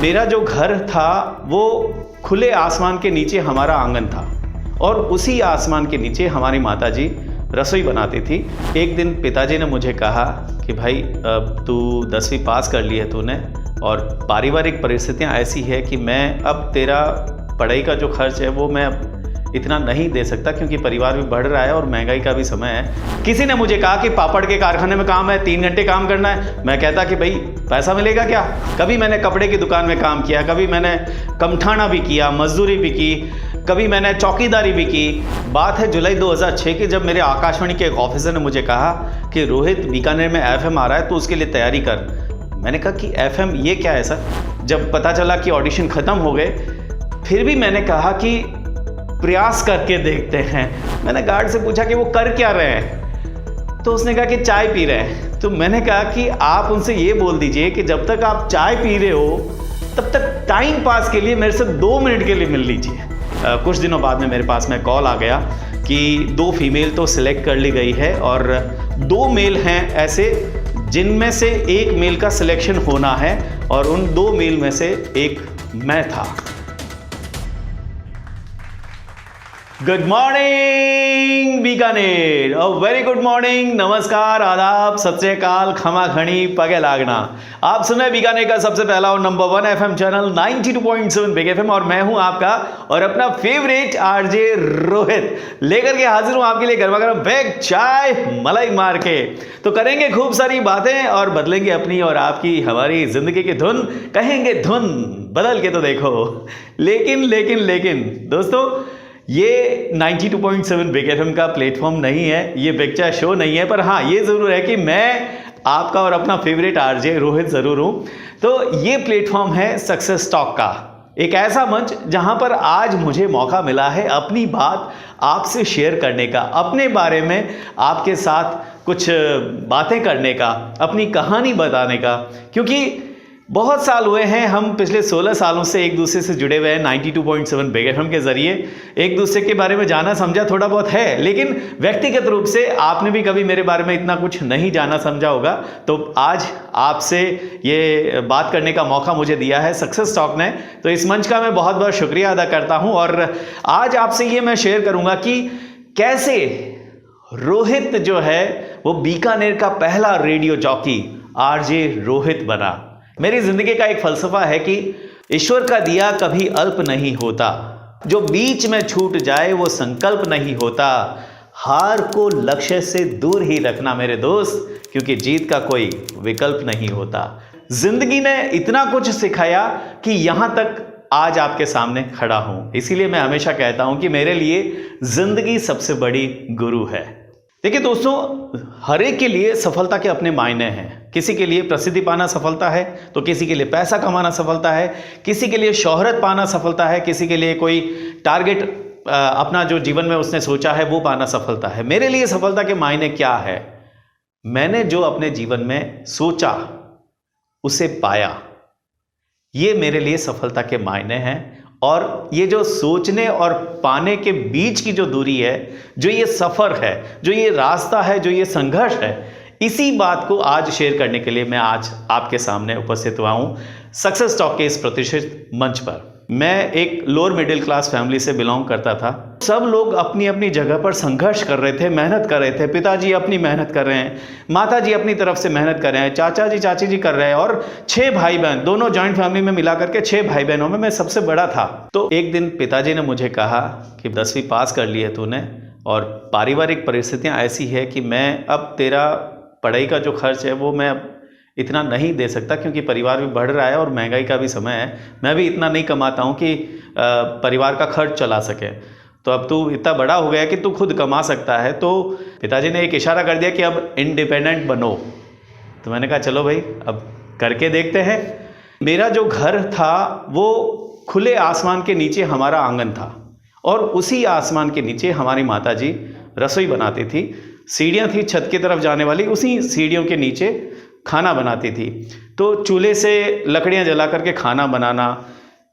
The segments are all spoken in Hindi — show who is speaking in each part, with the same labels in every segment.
Speaker 1: मेरा जो घर था वो खुले आसमान के नीचे हमारा आंगन था और उसी आसमान के नीचे हमारी माताजी रसोई बनाती थी। एक दिन पिताजी ने मुझे कहा कि भाई अब तू 10वीं पास कर ली है तूने और पारिवारिक परिस्थितियां ऐसी है कि मैं अब तेरा पढ़ाई का जो खर्च है वो मैं अब इतना नहीं दे सकता क्योंकि परिवार भी बढ़ रहा है और महंगाई का भी समय है। किसी ने मुझे कहा कि पापड़ के कारखाने में काम है, 3 घंटे काम करना है। मैं कहता कि भाई पैसा मिलेगा क्या। कभी मैंने कपड़े की दुकान में काम किया, कभी मैंने कमठाना भी किया, मजदूरी भी की, कभी मैंने चौकीदारी भी की। बात है जुलाई 2006 की, जब मेरे आकाशवाणी के एक ऑफिसर ने मुझे कहा कि रोहित बीकानेर में FM आ रहा है तो उसके लिए तैयारी कर। मैंने कहा कि FM ये क्या है सर। जब पता चला कि ऑडिशन ख़त्म हो गए फिर भी मैंने कहा कि प्रयास करके देखते हैं। मैंने गार्ड से पूछा कि वो कर क्या रहे हैं, तो उसने कहा कि चाय पी रहे हैं। तो मैंने कहा कि आप उनसे ये बोल दीजिए कि जब तक आप चाय पी रहे हो तब तक टाइम पास के लिए मेरे से 2 मिनट के लिए मिल लीजिए। कुछ दिनों बाद में मेरे पास में कॉल आ गया कि 2 फीमेल तो सिलेक्ट कर ली गई है और 2 मेल हैं ऐसे जिनमें से 1 मेल का सिलेक्शन होना है और उन 2 मेल में से एक मैं था। Good morning Bikaner, very good morning, नमस्कार, आदाब, सत श्री अकाल, खमा खणी, पगे लागना। आप सुन रहे बीकानेर का सबसे पहला और number 1 FM channel 92.7 big FM और मैं हूं आपका और अपना फेवरेट RJ रोहित लेकर के हाजिर हूं आपके लिए गर्मा गर्म बैग चाय मलाई मार के। तो करेंगे खूब सारी बातें और बदलेंगे अपनी और आपकी हमारी जिंदगी की धुन, कहेंगे धुन बदल के तो देखो। लेकिन दोस्तों ये 92.7 बिग FM का प्लेटफॉर्म नहीं है, ये बिग चाय शो नहीं है, पर हाँ ये ज़रूर है कि मैं आपका और अपना फेवरेट RJ रोहित ज़रूर हूँ। तो ये प्लेटफॉर्म है सक्सेस टॉक का, एक ऐसा मंच जहाँ पर आज मुझे मौका मिला है अपनी बात आपसे शेयर करने का, अपने बारे में आपके साथ कुछ बातें करने का, अपनी कहानी बताने का। क्योंकि बहुत साल हुए हैं, हम पिछले 16 सालों से एक दूसरे से जुड़े हुए हैं 92.7 बिग FM के ज़रिए। एक दूसरे के बारे में जाना समझा थोड़ा बहुत है, लेकिन व्यक्तिगत रूप से आपने भी कभी मेरे बारे में इतना कुछ नहीं जाना समझा होगा। तो आज आपसे ये बात करने का मौका मुझे दिया है सक्सेस टॉक ने, तो इस मंच का मैं बहुत बहुत शुक्रिया अदा करता हूँ। और आज आपसे ये मैं शेयर करूँगा कि कैसे रोहित जो है वो बीकानेर का पहला रेडियो जॉकी RJ रोहित बना। मेरी जिंदगी का एक फलसफा है कि ईश्वर का दिया कभी अल्प नहीं होता, जो बीच में छूट जाए वो संकल्प नहीं होता। हार को लक्ष्य से दूर ही रखना मेरे दोस्त, क्योंकि जीत का कोई विकल्प नहीं होता। जिंदगी ने इतना कुछ सिखाया कि यहां तक आज आपके सामने खड़ा हूं। इसीलिए मैं हमेशा कहता हूं कि मेरे लिए जिंदगी सबसे बड़ी गुरु है। देखिए दोस्तों, हर एक के लिए सफलता के अपने मायने हैं। किसी के लिए प्रसिद्धि पाना सफलता है, तो किसी के लिए पैसा कमाना सफलता है, किसी के लिए शोहरत पाना सफलता है, किसी के लिए कोई टारगेट अपना जो जीवन में उसने सोचा है वो पाना सफलता है। मेरे लिए सफलता के मायने क्या है? मैंने जो अपने जीवन में सोचा उसे पाया, ये मेरे लिए सफलता के मायने हैं। और ये जो सोचने और पाने के बीच की जो दूरी है, जो ये सफ़र है, जो ये रास्ता है, जो ये संघर्ष है, इसी बात को आज शेयर करने के लिए मैं आज आपके सामने उपस्थित हुआ हूँ सक्सेस टॉक के इस प्रतिष्ठित मंच पर। मैं एक लोअर मिडिल क्लास फैमिली से बिलोंग करता था। सब लोग अपनी अपनी जगह पर संघर्ष कर रहे थे, मेहनत कर रहे थे। पिताजी अपनी मेहनत कर रहे हैं, माताजी अपनी तरफ से मेहनत कर रहे हैं, चाचा जी चाची जी कर रहे हैं और 6 भाई बहन, दोनों जॉइंट फैमिली में मिला करके 6 भाई बहनों में मैं सबसे बड़ा था। तो एक दिन पिताजी ने मुझे कहा कि 10वीं पास कर ली है तूने और पारिवारिक परिस्थितियाँ ऐसी है कि मैं अब तेरा पढ़ाई का जो खर्च है वो मैं अब इतना नहीं दे सकता क्योंकि परिवार भी बढ़ रहा है और महंगाई का भी समय है। मैं भी इतना नहीं कमाता हूँ कि परिवार का खर्च चला सके। तो अब तू इतना बड़ा हो गया कि तू खुद कमा सकता है। तो पिताजी ने एक इशारा कर दिया कि अब इंडिपेंडेंट बनो। तो मैंने कहा चलो भाई अब करके देखते हैं। मेरा जो घर था वो खुले आसमान के नीचे हमारा आंगन था और उसी आसमान के नीचे हमारी माताजी रसोई बनाती थी। सीढ़ियाँ थी छत की तरफ जाने वाली, उसी सीढ़ियों के नीचे खाना बनाती थी। तो चूल्हे से लकड़ियाँ जला करके खाना बनाना,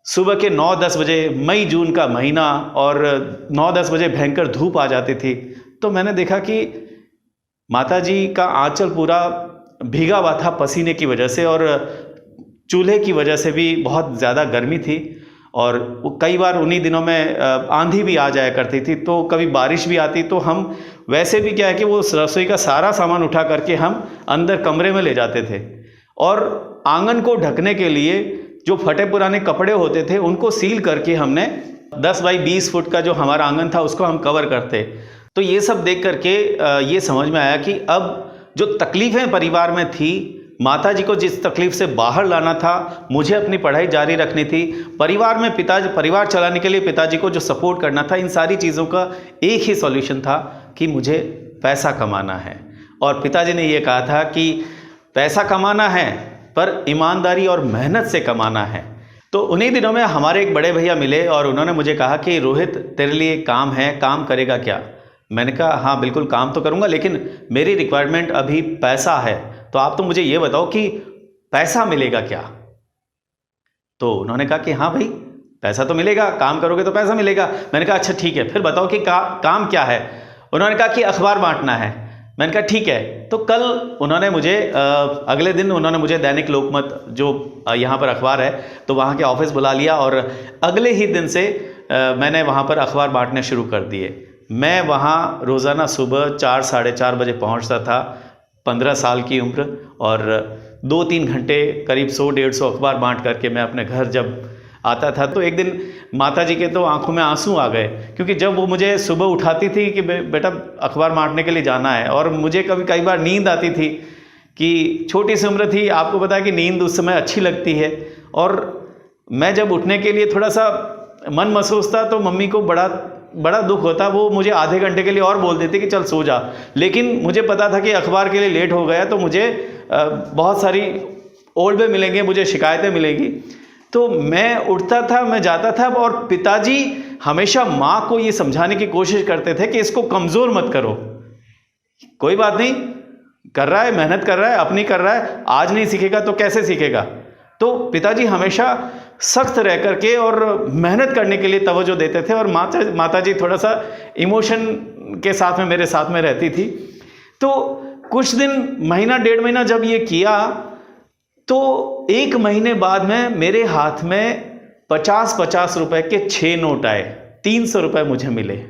Speaker 1: सुबह के 9-10 बजे, मई जून का महीना, और 9-10 बजे भयंकर धूप आ जाती थी। तो मैंने देखा कि माताजी का आंचल पूरा भीगा हुआ था पसीने की वजह से और चूल्हे की वजह से भी बहुत ज़्यादा गर्मी थी और कई बार उन्हीं दिनों में आंधी भी आ जाया करती थी, तो कभी बारिश भी आती, तो हम वैसे भी क्या है कि वो रसोई का सारा सामान उठा करके हम अंदर कमरे में ले जाते थे और आंगन को ढकने के लिए जो फटे पुराने कपड़े होते थे उनको सील करके हमने 10 बाई 20 फुट का जो हमारा आंगन था उसको हम कवर करते। तो ये सब देख करके ये समझ में आया कि अब जो तकलीफ़ें परिवार में थी, माता जी को जिस तकलीफ से बाहर लाना था, मुझे अपनी पढ़ाई जारी रखनी थी, परिवार में परिवार चलाने के लिए पिताजी को जो सपोर्ट करना था, इन सारी चीज़ों का एक ही सॉल्यूशन था कि मुझे पैसा कमाना है। और पिताजी ने ये कहा था कि पैसा कमाना है पर ईमानदारी और मेहनत से कमाना है। तो उन्हीं दिनों में हमारे एक बड़े भैया मिले और उन्होंने मुझे कहा कि रोहित, तेरे लिए काम है, काम करेगा क्या? मैंने कहा हाँ बिल्कुल काम तो करूँगा, लेकिन मेरी रिक्वायरमेंट अभी पैसा है, तो आप तो मुझे ये बताओ कि पैसा मिलेगा क्या? तो उन्होंने कहा कि हाँ भाई पैसा तो मिलेगा, काम करोगे तो पैसा मिलेगा। मैंने कहा अच्छा ठीक है, फिर बताओ कि काम क्या है? उन्होंने कहा कि अखबार बांटना है। मैंने कहा ठीक है। तो कल उन्होंने मुझे अगले दिन उन्होंने मुझे दैनिक लोकमत जो यहाँ पर अखबार है, तो वहाँ के ऑफिस बुला लिया और अगले ही दिन से मैंने वहाँ पर अखबार बांटने शुरू कर दिए। मैं वहाँ रोज़ाना सुबह 4 साढ़े 4 बजे पहुँचता था, 15 साल की उम्र, और 2-3 घंटे करीब 100-150 अखबार बांट करके मैं अपने घर जब आता था, तो एक दिन माता जी के तो आंखों में आंसू आ गए, क्योंकि जब वो मुझे सुबह उठाती थी कि बेटा अखबार बांटने के लिए जाना है, और मुझे कई बार नींद आती थी कि छोटी सी उम्र थी, आपको पता है कि नींद उस समय अच्छी लगती है, और मैं जब उठने के लिए थोड़ा सा मन महसूस था तो मम्मी को बड़ा दुख होता, वो मुझे आधे घंटे के लिए और बोल देती कि चल सो जा। लेकिन मुझे पता था कि अखबार के लिए लेट हो गया तो मुझे बहुत सारी ओल्ड में मिलेंगे, मुझे शिकायतें मिलेंगी। तो मैं उठता था, मैं जाता था, और पिताजी हमेशा माँ को ये समझाने की कोशिश करते थे कि इसको कमज़ोर मत करो, कोई बात नहीं, कर रहा है, मेहनत कर रहा है, अपनी कर रहा है, आज नहीं सीखेगा तो कैसे सीखेगा। तो पिताजी हमेशा सख्त रह करके और मेहनत करने के लिए तवज्जो देते थे, और माता जी थोड़ा सा इमोशन के साथ में मेरे साथ में रहती थी। तो कुछ दिन, महीना 1.5 महीना जब ये किया, तो 1 महीने बाद में मेरे हाथ में 50-50 रुपए के 6 नोट आए, 300 रुपए मुझे मिले।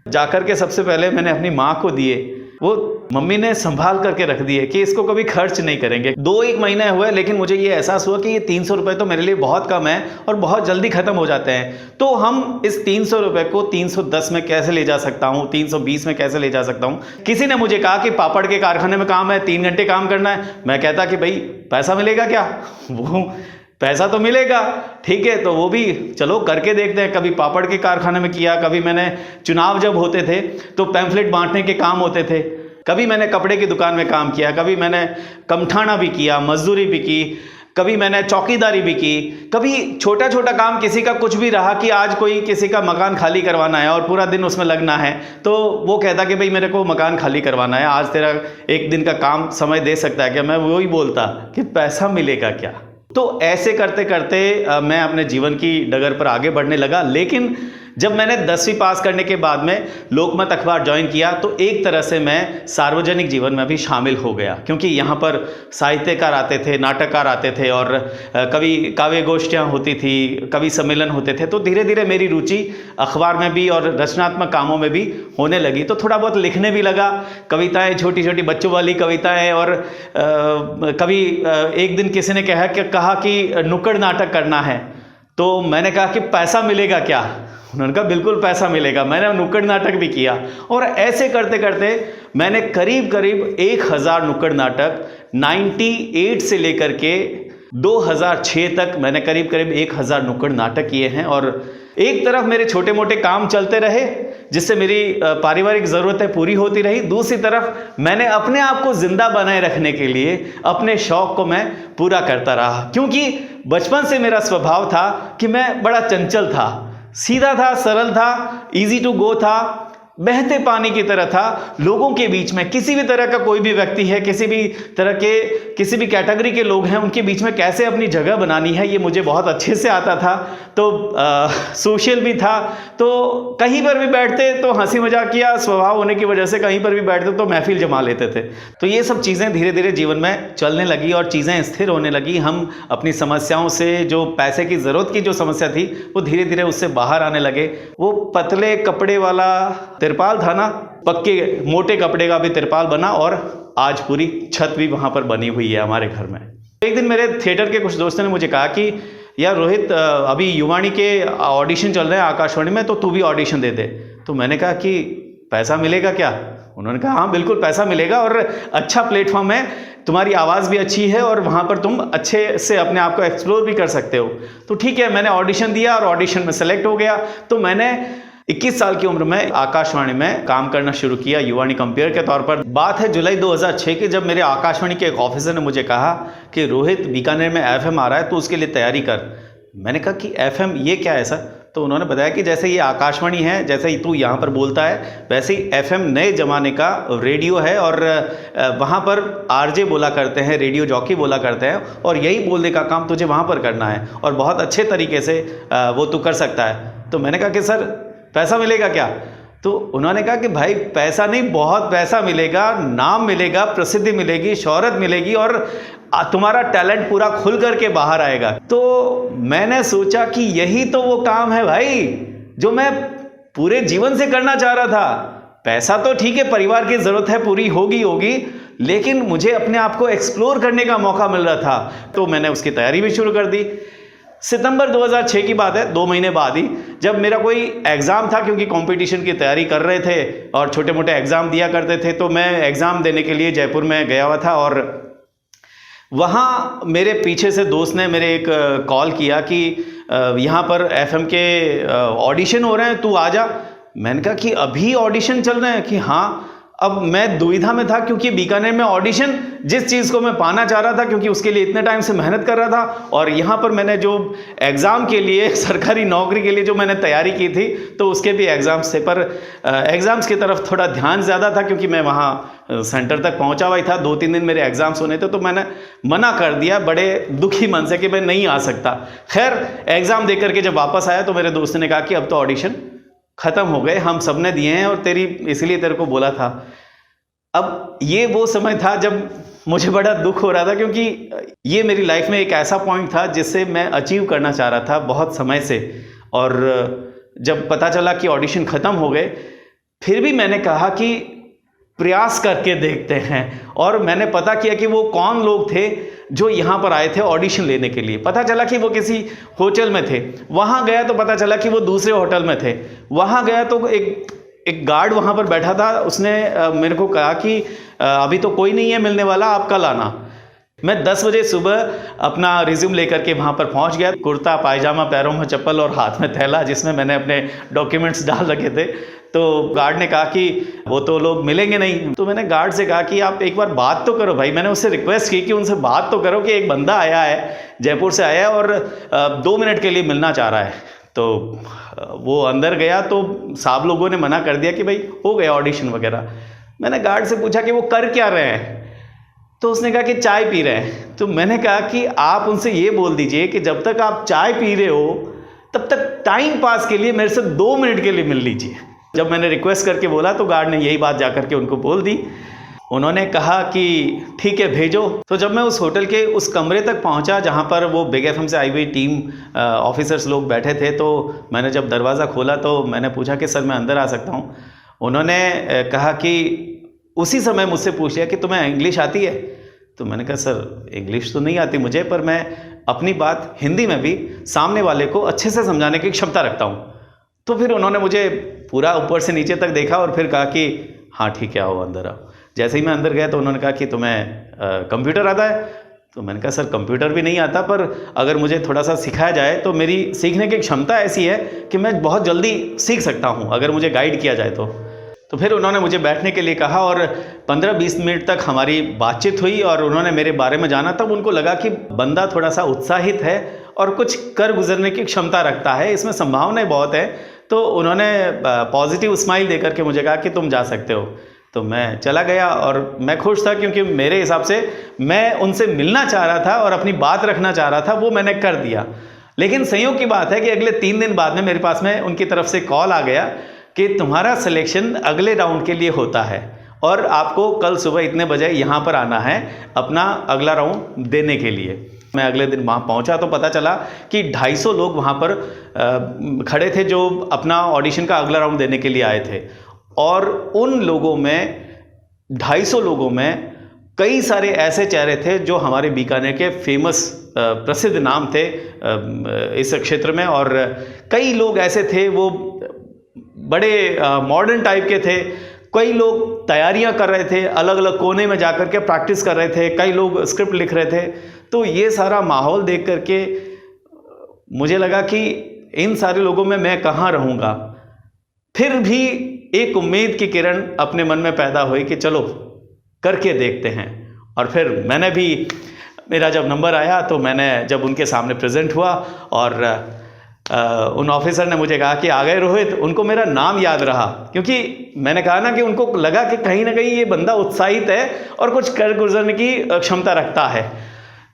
Speaker 1: जाकर के सबसे पहले मैंने अपनी माँ को दिए, वो मम्मी ने संभाल करके रख दिए कि इसको कभी खर्च नहीं करेंगे। 2-1 महीने हुए, लेकिन मुझे ये एहसास हुआ कि ये 300 रुपये तो मेरे लिए बहुत कम है और बहुत जल्दी ख़त्म हो जाते हैं। तो हम इस 300 रुपये को 310 में कैसे ले जा सकता हूँ, 320 में कैसे ले जा सकता हूँ। किसी ने मुझे कहा कि पापड़ के कारखाने में काम है, 3 घंटे काम करना है। मैं कहता कि भाई पैसा मिलेगा क्या? वो पैसा तो मिलेगा, ठीक है, तो वो भी चलो करके देखते हैं। कभी पापड़ के कारखाने में किया, कभी मैंने चुनाव जब होते थे तो पैम्फलेट बांटने के काम होते थे, कभी मैंने कपड़े की दुकान में काम किया, कभी मैंने कमठाना भी किया, मजदूरी भी की, कभी मैंने चौकीदारी भी की, कभी छोटा छोटा काम किसी का कुछ भी रहा कि आज कोई किसी का मकान खाली करवाना है और पूरा दिन उसमें लगना है, तो वो कहता कि भाई मेरे को मकान खाली करवाना है, आज तेरा 1 दिन का काम समय दे सकता है क्या? मैं वही बोलता कि पैसा मिलेगा क्या? तो ऐसे करते करते मैं अपने जीवन की डगर पर आगे बढ़ने लगा। लेकिन जब मैंने 10वीं पास करने के बाद में लोकमत अखबार ज्वाइन किया, तो एक तरह से मैं सार्वजनिक जीवन में भी शामिल हो गया, क्योंकि यहाँ पर साहित्यकार आते थे, नाटककार आते थे, और कभी काव्य गोष्ठियाँ होती थी, कवि सम्मेलन होते थे। तो धीरे धीरे मेरी रुचि अखबार में भी और रचनात्मक कामों में भी होने लगी। तो थोड़ा बहुत लिखने भी लगा, कविताएँ, छोटी छोटी बच्चों वाली कविताएँ। और कभी एक दिन किसी ने कहा कि नुक्कड़ नाटक करना है, तो मैंने कहा कि पैसा मिलेगा क्या? उन्होंने कहा बिल्कुल पैसा मिलेगा। मैंने नुक्कड़ नाटक भी किया, और ऐसे करते करते मैंने करीब करीब 1000 नुक्कड़ नाटक 98 से लेकर के 2006 तक मैंने करीब करीब 1000 नुक्कड़ नाटक किए हैं। और एक तरफ मेरे छोटे मोटे काम चलते रहे जिससे मेरी पारिवारिक ज़रूरतें पूरी होती रही, दूसरी तरफ मैंने अपने आप को जिंदा बनाए रखने के लिए अपने शौक़ को मैं पूरा करता रहा, क्योंकि बचपन से मेरा स्वभाव था कि मैं बड़ा चंचल था, सीधा था, सरल था, इजी टू गो था, बहते पानी की तरह था लोगों के बीच में। किसी भी तरह का कोई भी व्यक्ति है, किसी भी तरह के किसी भी कैटेगरी के लोग हैं, उनके बीच में कैसे अपनी जगह बनानी है ये मुझे बहुत अच्छे से आता था। तो सोशल भी था, तो कहीं पर भी बैठते तो हंसी मजाकिया स्वभाव होने की वजह से कहीं पर भी बैठते तो महफिल जमा लेते थे। तो ये सब चीज़ें धीरे धीरे जीवन में चलने लगी और चीज़ें स्थिर होने लगी। हम अपनी समस्याओं से, जो पैसे की ज़रूरत की जो समस्या थी, वो धीरे धीरे उससे बाहर आने लगे। वो पतले कपड़े वाला तिरपाल था ना, पक्के मोटे कपड़े का भी तिरपाल बना और आज पूरी छत भी वहां पर बनी हुई है हमारे घर में। एक दिन मेरे थिएटर के कुछ दोस्तों ने मुझे कहा कि यार रोहित, अभी युवाणी के ऑडिशन चल रहे हैं आकाशवाणी में, तो तू भी ऑडिशन दे दे। तो मैंने कहा कि पैसा मिलेगा क्या? उन्होंने कहा हाँ बिल्कुल पैसा मिलेगा और अच्छा प्लेटफॉर्म है, तुम्हारी आवाज़ भी अच्छी है और वहाँ पर तुम अच्छे से अपने आप को एक्सप्लोर भी कर सकते हो। तो ठीक है, मैंने ऑडिशन दिया और ऑडिशन में सेलेक्ट हो गया। तो मैंने 21 साल की उम्र में आकाशवाणी में काम करना शुरू किया युवाणी कंपेयर के तौर पर। बात है जुलाई 2006 की, जब मेरे आकाशवाणी के एक ऑफिसर ने मुझे कहा कि रोहित, बीकानेर में FM आ रहा है, तो उसके लिए तैयारी कर। मैंने कहा कि FM ये क्या है सर? तो उन्होंने बताया कि जैसे ये आकाशवाणी है, जैसे ही तू यहाँ पर बोलता है, वैसे ही FM नए ज़माने का रेडियो है और वहाँ पर RJ बोला करते हैं, रेडियो जॉकी बोला करते हैं, और यही बोलने का काम तुझे वहाँ पर करना है और बहुत अच्छे तरीके से वो तू कर सकता है। तो मैंने कहा कि सर पैसा मिलेगा क्या? तो उन्होंने कहा कि भाई पैसा नहीं, बहुत पैसा मिलेगा, नाम मिलेगा, प्रसिद्धि मिलेगी, शोहरत मिलेगी और तुम्हारा टैलेंट पूरा खुल करके बाहर आएगा। तो मैंने सोचा कि यही तो वो काम है भाई जो मैं पूरे जीवन से करना चाह रहा था। पैसा तो ठीक है, परिवार की जरूरत है, पूरी होगी, लेकिन मुझे अपने आप को एक्सप्लोर करने का मौका मिल रहा था। तो मैंने उसकी तैयारी भी शुरू कर दी। सितंबर 2006 की बात है, 2 महीने बाद ही, जब मेरा कोई एग्ज़ाम था, क्योंकि कंपटीशन की तैयारी कर रहे थे और छोटे मोटे एग्ज़ाम दिया करते थे, तो मैं एग्ज़ाम देने के लिए जयपुर में गया हुआ था। और वहाँ मेरे पीछे से दोस्त ने मेरे एक कॉल किया कि यहाँ पर FM के ऑडिशन हो रहे हैं, तू आ जा। मैंने कहा कि अभी ऑडिशन चल रहे हैं? कि हाँ। अब मैं दुविधा में था, क्योंकि बीकानेर में ऑडिशन, जिस चीज़ को मैं पाना चाह रहा था, क्योंकि उसके लिए इतने टाइम से मेहनत कर रहा था, और यहाँ पर मैंने जो एग्ज़ाम के लिए, सरकारी नौकरी के लिए जो मैंने तैयारी की थी, तो उसके भी एग्ज़ाम्स थे। पर एग्ज़ाम्स की तरफ थोड़ा ध्यान ज़्यादा था, क्योंकि मैं वहाँ सेंटर तक पहुँचा हुआ था। 2-3 दिन मेरे एग्ज़ाम्स होने थे, तो मैंने मना कर दिया बड़े दुखी मन से कि मैं नहीं आ सकता। खैर, एग्ज़ाम दे करके जब वापस आया तो मेरे दोस्त ने कहा कि अब तो ऑडिशन खत्म हो गए, हम सब ने दिए हैं और इसलिए तेरे को बोला था। अब ये वो समय था जब मुझे बड़ा दुख हो रहा था, क्योंकि ये मेरी लाइफ में एक ऐसा पॉइंट था जिससे मैं अचीव करना चाह रहा था बहुत समय से। और जब पता चला कि ऑडिशन खत्म हो गए, फिर भी मैंने कहा कि प्रयास करके देखते हैं। और मैंने पता किया कि वो कौन लोग थे जो यहाँ पर आए थे ऑडिशन लेने के लिए। पता चला कि वो किसी होटल में थे। वहाँ गया तो पता चला कि वो दूसरे होटल में थे। वहाँ गया तो एक गार्ड वहाँ पर बैठा था, उसने मेरे को कहा कि अभी तो कोई नहीं है मिलने वाला, आप कल आना। मैं 10 बजे सुबह अपना रिज्यूम लेकर के वहाँ पर पहुँच गया। कुर्ता पायजामा, पैरों में चप्पल और हाथ में थैला, जिसमें मैंने अपने डॉक्यूमेंट्स डाल रखे थे। तो गार्ड ने कहा कि वो तो लोग मिलेंगे नहीं। तो मैंने गार्ड से कहा कि आप एक बार बात तो करो भाई। मैंने उससे रिक्वेस्ट की कि उनसे बात तो करो कि एक बंदा आया है, जयपुर से आया है और 2 मिनट के लिए मिलना चाह रहा है। तो वो अंदर गया तो साहब लोगों ने मना कर दिया कि भाई हो गया ऑडिशन वगैरह। मैंने गार्ड से पूछा कि वो कर क्या रहे हैं, तो उसने कहा कि चाय पी रहे हैं। तो मैंने कहा कि आप उनसे ये बोल दीजिए कि जब तक आप चाय पी रहे हो तब तक टाइम पास के लिए मेरे से 2 मिनट के लिए मिल लीजिए। जब मैंने रिक्वेस्ट करके बोला तो गार्ड ने यही बात जाकर के उनको बोल दी। उन्होंने कहा कि ठीक है भेजो। तो जब मैं उस होटल के उस कमरे तक पहुंचा जहां पर वो बिग FM से आई हुई टीम ऑफिसर्स लोग बैठे थे, तो मैंने जब दरवाज़ा खोला तो मैंने पूछा कि सर मैं अंदर आ सकता हूं? उन्होंने कहा कि उसी समय मुझसे पूछ लिया कि तुम्हें इंग्लिश आती है? तो मैंने कहा सर इंग्लिश तो नहीं आती मुझे, पर मैं अपनी बात हिंदी में भी सामने वाले को अच्छे से समझाने की क्षमता रखता हूँ। तो फिर उन्होंने मुझे पूरा ऊपर से नीचे तक देखा और फिर कहा कि हाँ ठीक है आओ अंदर आओ। जैसे ही मैं अंदर गया तो उन्होंने कहा कि तुम्हें कंप्यूटर आता है? तो मैंने कहा सर कंप्यूटर भी नहीं आता, पर अगर मुझे थोड़ा सा सिखाया जाए तो मेरी सीखने की क्षमता ऐसी है कि मैं बहुत जल्दी सीख सकता हूँ अगर मुझे गाइड किया जाए तो फिर उन्होंने मुझे बैठने के लिए कहा और 15-20 मिनट तक हमारी बातचीत हुई और उन्होंने मेरे बारे में जाना। तब उनको लगा कि बंदा थोड़ा सा उत्साहित है और कुछ कर गुजरने की क्षमता रखता है, इसमें संभावनाएं बहुत है। तो उन्होंने पॉजिटिव स्माइल देकर के मुझे कहा कि तुम जा सकते हो। तो मैं चला गया और मैं खुश था, क्योंकि मेरे हिसाब से मैं उनसे मिलना चाह रहा था और अपनी बात रखना चाह रहा था, वो मैंने कर दिया। लेकिन संयोग की बात है कि अगले 3 दिन बाद में मेरे पास में उनकी तरफ से कॉल आ गया कि तुम्हारा सिलेक्शन अगले राउंड के लिए होता है और आपको कल सुबह इतने बजे यहाँ पर आना है अपना अगला राउंड देने के लिए। मैं अगले दिन वहाँ पहुँचा तो पता चला कि 250 लोग वहाँ पर खड़े थे जो अपना ऑडिशन का अगला राउंड देने के लिए आए थे। और उन लोगों में 250 लोगों में कई सारे ऐसे चेहरे थे जो हमारे बीकानेर के फेमस प्रसिद्ध नाम थे इस क्षेत्र में, और कई लोग ऐसे थे वो बड़े मॉडर्न टाइप के थे। कई लोग तैयारियां कर रहे थे, अलग अलग कोने में जाकर के प्रैक्टिस कर रहे थे, कई लोग स्क्रिप्ट लिख रहे थे। तो ये सारा माहौल देख करके मुझे लगा कि इन सारे लोगों में मैं कहाँ रहूँगा। फिर भी एक उम्मीद की किरण अपने मन में पैदा हुई कि चलो करके देखते हैं। और फिर मैंने भी, मेरा जब नंबर आया तो मैंने जब उनके सामने प्रेजेंट हुआ और उन ऑफिसर ने मुझे कहा कि आ गए रोहित। उनको मेरा नाम याद रहा, क्योंकि मैंने कहा ना कि उनको लगा कि कहीं ना कहीं ये बंदा उत्साहित है और कुछ कर गुजरने की क्षमता रखता है।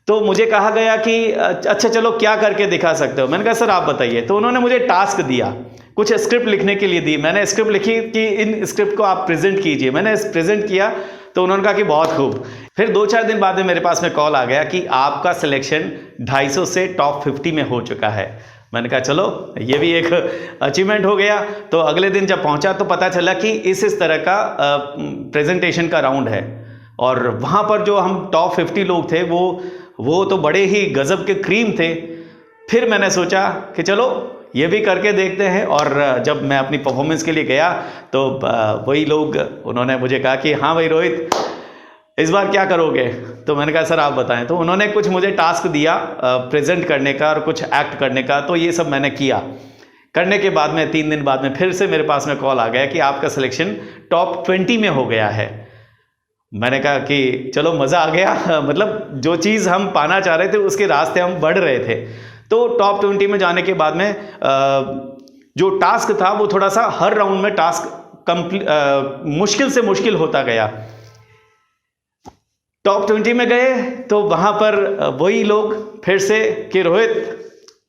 Speaker 1: तो मुझे कहा गया कि अच्छा चलो क्या करके दिखा सकते हो। मैंने कहा सर आप बताइए। तो उन्होंने मुझे टास्क दिया, कुछ स्क्रिप्ट लिखने के लिए दी। मैंने स्क्रिप्ट लिखी कि इन स्क्रिप्ट को आप प्रेजेंट कीजिए। मैंने प्रेजेंट किया तो उन्होंने कहा कि बहुत खूब। फिर 2-4 दिन बाद में मेरे पास में कॉल आ गया कि आपका सिलेक्शन 250 से टॉप 50 में हो चुका है। मैंने कहा चलो ये भी एक अचीवमेंट हो गया। तो अगले दिन जब पहुंचा तो पता चला कि इस तरह का प्रेजेंटेशन का राउंड है, और वहाँ पर जो हम टॉप 50 लोग थे वो तो बड़े ही गजब के क्रीम थे। फिर मैंने सोचा कि चलो ये भी करके देखते हैं। और जब मैं अपनी परफॉर्मेंस के लिए गया तो वही लोग, उन्होंने मुझे कहा कि हाँ भाई रोहित इस बार क्या करोगे। तो मैंने कहा सर आप बताएं। तो उन्होंने कुछ मुझे टास्क दिया प्रेजेंट करने का और कुछ एक्ट करने का। तो ये सब मैंने किया। करने के बाद में 3 दिन बाद में फिर से मेरे पास में कॉल आ गया कि आपका सिलेक्शन टॉप 20 में हो गया है। मैंने कहा कि चलो मज़ा आ गया, मतलब जो चीज़ हम पाना चाह रहे थे उसके रास्ते हम बढ़ रहे थे। तो टॉप 20 में जाने के बाद में जो टास्क था वो थोड़ा सा हर राउंड में टास्क मुश्किल से मुश्किल होता गया। टॉप 20 में गए तो वहां पर वही लोग फिर से कि रोहित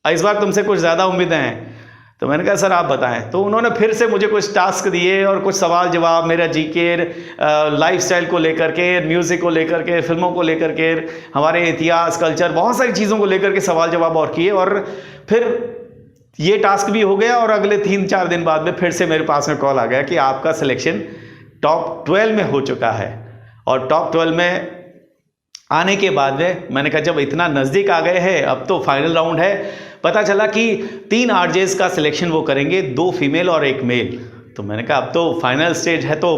Speaker 1: इस बार तुमसे कुछ ज़्यादा उम्मीदें हैं। तो मैंने कहा सर आप बताएं। तो उन्होंने फिर से मुझे कुछ टास्क दिए और कुछ सवाल जवाब, मेरा जीके, लाइफस्टाइल को लेकर के, म्यूज़िक को लेकर के, फिल्मों को लेकर के, हमारे इतिहास, कल्चर, बहुत सारी चीज़ों को लेकर के सवाल जवाब और किए। और फिर ये टास्क भी हो गया और अगले 3-4 दिन बाद में फिर से मेरे पास में कॉल आ गया कि आपका सिलेक्शन टॉप 12 में हो चुका है। और टॉप 12 में आने के बाद में मैंने कहा जब इतना नज़दीक आ गए हैं अब तो फाइनल राउंड है। पता चला कि 3 आरजेस का सिलेक्शन वो करेंगे, 2 फीमेल और 1 मेल। तो मैंने कहा अब तो फाइनल स्टेज है तो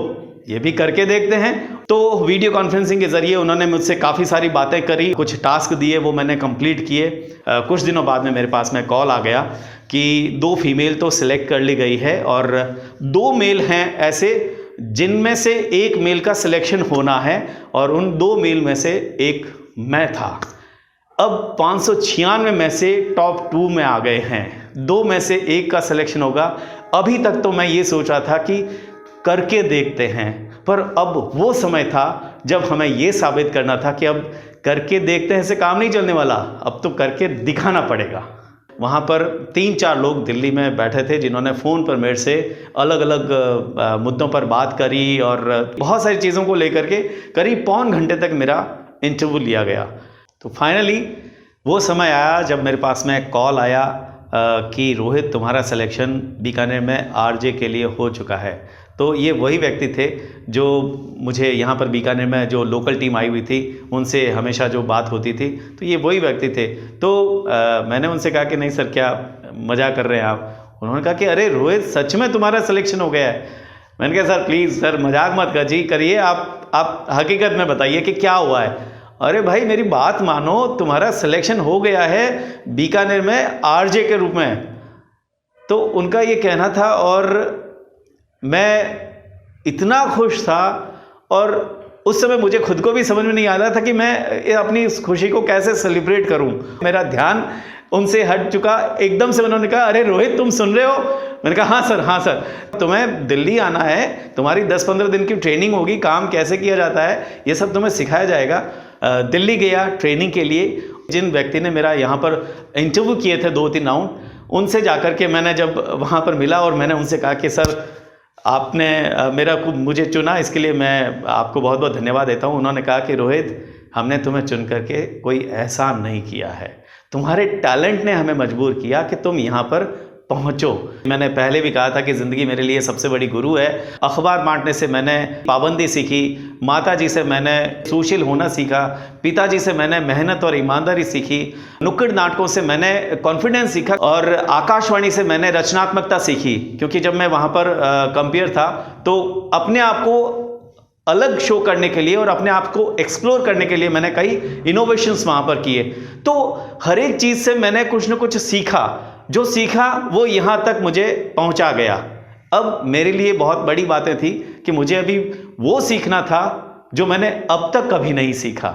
Speaker 1: ये भी करके देखते हैं। तो वीडियो कॉन्फ्रेंसिंग के जरिए उन्होंने मुझसे काफ़ी सारी बातें करी, कुछ टास्क दिए, वो मैंने कंप्लीट किए। कुछ दिनों बाद में मेरे पास में कॉल आ गया कि 2 फीमेल तो सिलेक्ट कर ली गई है और 2 मेल हैं ऐसे जिनमें से 1 मेल का सिलेक्शन होना है, और उन 2 मेल में से 1 मैं था। अब 596 में से टॉप 2 में आ गए हैं, 2 में से 1 का सिलेक्शन होगा। अभी तक तो मैं ये सोच रहा था कि करके देखते हैं, पर अब वो समय था जब हमें ये साबित करना था कि अब करके देखते हैं से काम नहीं चलने वाला, अब तो करके दिखाना पड़ेगा। वहाँ पर 3-4 लोग दिल्ली में बैठे थे जिन्होंने फ़ोन पर मेरे से अलग अलग मुद्दों पर बात करी और बहुत सारी चीज़ों को लेकर के करीब पौन घंटे तक मेरा इंटरव्यू लिया गया। तो फाइनली वो समय आया जब मेरे पास में कॉल आया कि रोहित तुम्हारा सिलेक्शन बीकानेर में आरजे के लिए हो चुका है। तो ये वही व्यक्ति थे जो मुझे यहाँ पर बीकानेर में जो लोकल टीम आई हुई थी उनसे हमेशा जो बात होती थी, तो ये वही व्यक्ति थे। तो मैंने उनसे कहा कि नहीं सर क्या मजाक कर रहे हैं आप। उन्होंने कहा कि अरे रोहित सच में तुम्हारा सिलेक्शन हो गया है। मैंने कहा सर प्लीज़ सर मजाक मत करिए, आप हकीकत में बताइए कि क्या हुआ है। अरे भाई मेरी बात मानो, तुम्हारा सिलेक्शन हो गया है बीकानेर में आरजे के रूप में। तो उनका ये कहना था और मैं इतना खुश था और उस समय मुझे खुद को भी समझ में नहीं आ रहा था कि मैं अपनी इस खुशी को कैसे सेलिब्रेट करूं। मेरा ध्यान उनसे हट चुका। एकदम से उन्होंने कहा, अरे रोहित तुम सुन रहे हो? मैंने कहा हाँ सर, तुम्हें दिल्ली आना है, तुम्हारी 10-15 दिन की ट्रेनिंग होगी, काम कैसे किया जाता है ये सब तुम्हें सिखाया जाएगा। दिल्ली गया ट्रेनिंग के लिए। जिन व्यक्ति ने मेरा यहाँ पर इंटरव्यू किए थे 2-3 राउंड, उनसे जाकर के मैंने जब वहाँ पर मिला और मैंने उनसे कहा कि सर आपने मुझे चुना, इसके लिए मैं आपको बहुत बहुत धन्यवाद देता हूँ। उन्होंने कहा कि रोहित, हमने तुम्हें चुन करके कोई एहसान नहीं किया है, तुम्हारे टैलेंट ने हमें मजबूर किया कि तुम यहाँ पर पहुँचो। मैंने पहले भी कहा था कि ज़िंदगी मेरे लिए सबसे बड़ी गुरु है। अखबार बांटने से मैंने पाबंदी सीखी, माताजी से मैंने सुशील होना सीखा, पिताजी से मैंने मेहनत और ईमानदारी सीखी, नुक्कड़ नाटकों से मैंने कॉन्फिडेंस सीखा और आकाशवाणी से मैंने रचनात्मकता सीखी। क्योंकि जब मैं वहाँ पर कंपेयर था तो अपने आप को अलग शो करने के लिए और अपने आप को एक्सप्लोर करने के लिए मैंने कई इनोवेशंस वहाँ पर किए। तो हर एक चीज़ से मैंने कुछ न कुछ सीखा, जो सीखा वो यहाँ तक मुझे पहुँचा गया। अब मेरे लिए बहुत बड़ी बातें थी कि मुझे अभी वो सीखना था जो मैंने अब तक कभी नहीं सीखा।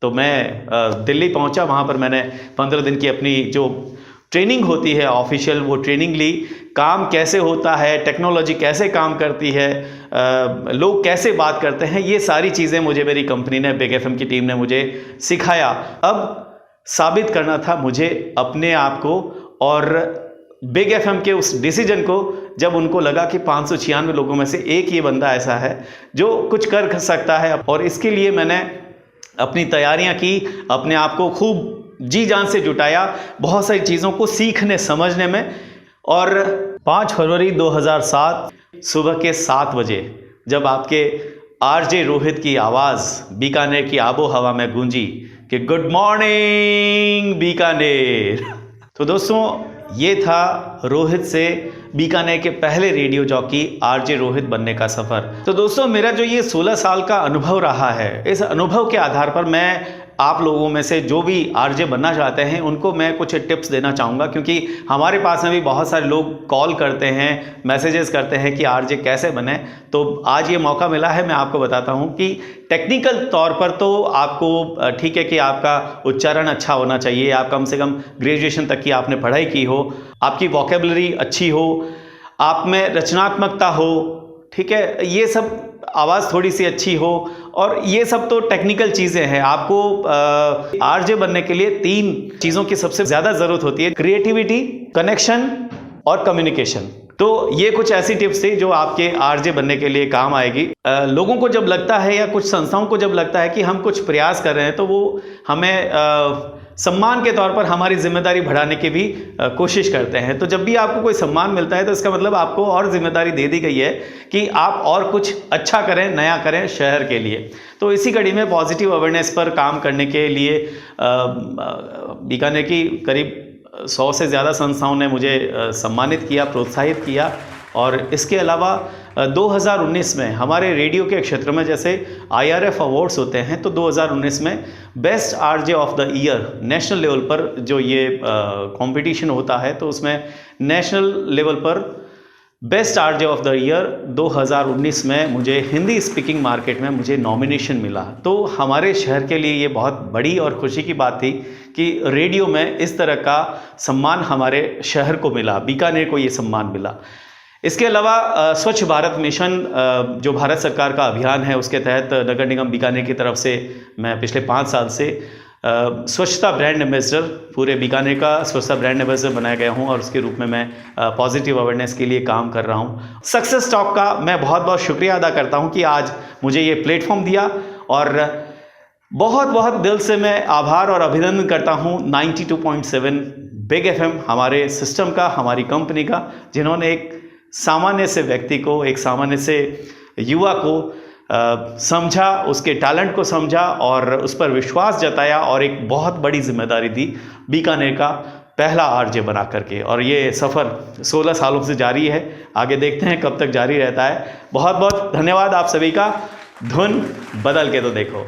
Speaker 1: तो मैं दिल्ली पहुँचा, वहाँ पर मैंने 15 दिन की अपनी जो ट्रेनिंग होती है ऑफिशियल, वो ट्रेनिंग ली। काम कैसे होता है, टेक्नोलॉजी कैसे काम करती है, लोग कैसे बात करते हैं, ये सारी चीज़ें मुझे मेरी कंपनी ने, बिग एफएम की टीम ने मुझे सिखाया। अब साबित करना था मुझे अपने आप को और बिग एफएम के उस डिसीजन को, जब उनको लगा कि 596 लोगों में से एक ये बंदा ऐसा है जो कुछ कर सकता है। और इसके लिए मैंने अपनी तैयारियां की, अपने आप को खूब जी जान से जुटाया, बहुत सारी चीज़ों को सीखने समझने में। और 5 फरवरी 2007 सुबह के 7 बजे जब आपके आरजे रोहित की आवाज़ बीकानेर की आबो हवा में गूंजी कि गुड मॉर्निंग बीकानेर, तो दोस्तों ये था रोहित से बीकानेर के पहले रेडियो जॉकी आरजे रोहित बनने का सफ़र। तो दोस्तों मेरा जो ये 16 साल का अनुभव रहा है, इस अनुभव के आधार पर मैं आप लोगों में से जो भी आरजे बनना चाहते हैं उनको मैं कुछ टिप्स देना चाहूँगा। क्योंकि हमारे पास में भी बहुत सारे लोग कॉल करते हैं, मैसेजेस करते हैं कि आरजे कैसे बने। तो आज ये मौका मिला है, मैं आपको बताता हूँ कि टेक्निकल तौर पर तो आपको ठीक है कि आपका उच्चारण अच्छा होना चाहिए, आप कम से कम ग्रेजुएशन तक की आपने पढ़ाई की हो, आपकी वोकेबलरी अच्छी हो, आप में रचनात्मकता हो, ठीक है, ये सब आवाज़ थोड़ी सी अच्छी हो, और ये सब तो टेक्निकल चीज़ें हैं। आपको आरजे बनने के लिए 3 चीज़ों की सबसे ज़्यादा ज़रूरत होती है, क्रिएटिविटी, कनेक्शन और कम्युनिकेशन। तो ये कुछ ऐसी टिप्स थी जो आपके आरजे बनने के लिए काम आएगी। लोगों को जब लगता है या कुछ संस्थाओं को जब लगता है कि हम कुछ प्रयास कर रहे हैं तो वो हमें सम्मान के तौर पर हमारी जिम्मेदारी बढ़ाने की भी कोशिश करते हैं। तो जब भी आपको कोई सम्मान मिलता है तो इसका मतलब आपको और जिम्मेदारी दे दी गई है कि आप और कुछ अच्छा करें, नया करें शहर के लिए। तो इसी कड़ी में पॉजिटिव अवेयरनेस पर काम करने के लिए बीकानेर की करीब 100 से ज़्यादा संस्थाओं ने मुझे सम्मानित किया, प्रोत्साहित किया। और इसके अलावा 2019 में हमारे रेडियो के क्षेत्र में जैसे IRF अवार्ड्स होते हैं, तो 2019 में best RJ of the year national level पर जो ये कंपटीशन होता है, तो उसमें नेशनल लेवल पर best RJ of the year 2019 में मुझे हिंदी स्पीकिंग मार्केट में मुझे नॉमिनेशन मिला। तो हमारे शहर के लिए ये बहुत बड़ी और खुशी की बात थी कि रेडियो में इस तरह का सम्मान हमारे शहर को मिला, बीकानेर को ये सम्मान मिला। इसके अलावा स्वच्छ भारत मिशन जो भारत सरकार का अभियान है, उसके तहत नगर निगम बीकानेर की तरफ से मैं पिछले 5 साल से स्वच्छता ब्रांड एम्बेसडर, पूरे बीकानेर का स्वच्छता ब्रांड एम्बेसडर बनाया गया हूं और उसके रूप में मैं पॉजिटिव अवेयरनेस के लिए काम कर रहा हूं। सक्सेस टॉक का मैं बहुत बहुत शुक्रिया अदा करता हूं कि आज मुझे ये प्लेटफॉर्म दिया, और बहुत बहुत दिल से मैं आभार और अभिनंदन करता हूं 92.7 बिग एफएम हमारे सिस्टम का, हमारी कंपनी का, जिन्होंने एक सामान्य से व्यक्ति को, एक सामान्य से युवा को समझा, उसके टैलेंट को समझा और उस पर विश्वास जताया और एक बहुत बड़ी जिम्मेदारी दी बीकानेर का पहला आरजे बना करके। और ये सफ़र 16 सालों से जारी है, आगे देखते हैं कब तक जारी रहता है। बहुत बहुत धन्यवाद आप सभी का। धुन बदल के तो देखो।